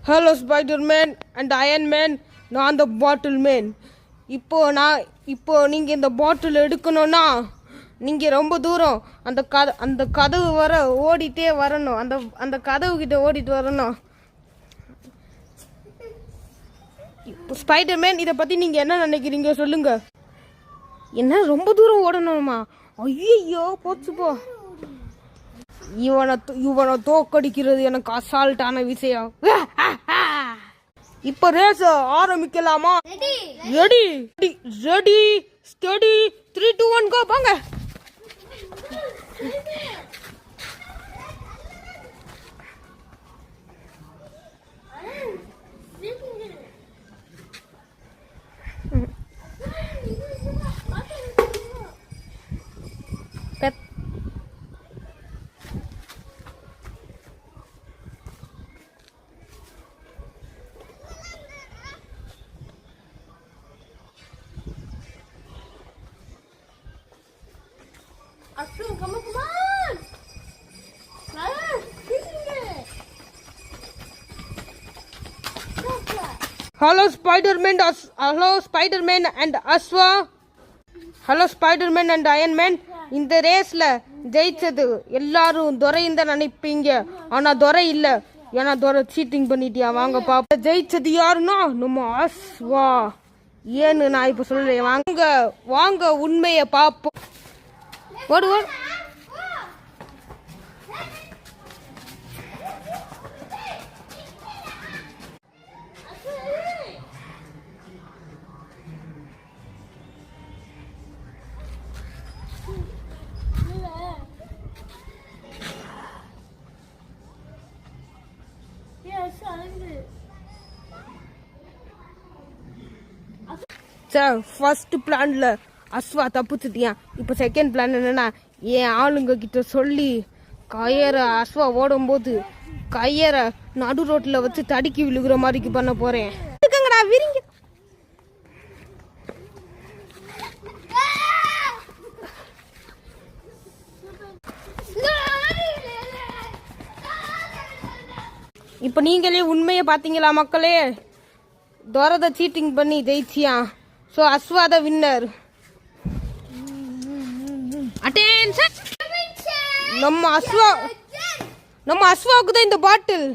Hello Spiderman and Iron Man, நான் த பாட்டில் man. இப்போ நீங்கள் இந்த பாட்டில் எடுக்கணும்னா நீங்கள் ரொம்ப தூரம் அந்த கதவு வர ஓடிட்டே வரணும். அந்த கதவு கிட்ட ஓடிட்டு வரணும். இப்போ ஸ்பைடர்மேன், இதை பற்றி நீங்கள் என்ன நினைக்கிறீங்க சொல்லுங்க. என்ன ரொம்ப தூரம் ஓடணுமா? ஐயோ போச்சு போ. இவனை தோக்கடிக்கிறது எனக்கு அசால்ட்டான விஷயம். இப்ப ரேஸ் ஆரம்பிக்கலாமா? ரெடி ரெடி ஸ்டடி 3 2 1 கோ. வாங்க. Come on! Hello Spider-Man and Aswa. Hello Spider-Man and Iron Man. இந்த ரேஸ்ல ஜெயிச்சது எல்லாரும் துரையும் தான் நினைப்பீங்க. ஆனா துரை இல்ல, ஏன்னா துரை சீட்டிங் பண்ணிட்டியா. வாங்க பாப்பா, ஜெயிச்சது யாருன்னா நம்ம அஸ்வா. ஏன்னு நான் இப்ப சொல்றேன். வாங்க உண்மையை பாப்போம். ஓடு ஓடு. சார், ஃபர்ஸ்ட் பிளான்ல அஸ்வா தப்புச்சுட்டியான். இப்போ செகண்ட் பிளான் என்னன்னா, என் ஆளுங்க கிட்ட சொல்லி கயரை அஸ்வா ஓடும்போது கயரை நடு ரோட்டில் வச்சு தடுக்கி விழுகிற மாதிரி பண்ண போறேன். விரிங்க. இப்போ நீங்களே உண்மையை பார்த்தீங்களா மக்களே? துரத சீட்டிங் பண்ணி ஜெயிச்சியா. So Ashwa the winner. Attention. நம்ம அஸ்வாவுக்கு தான் இந்த பாட்டில்.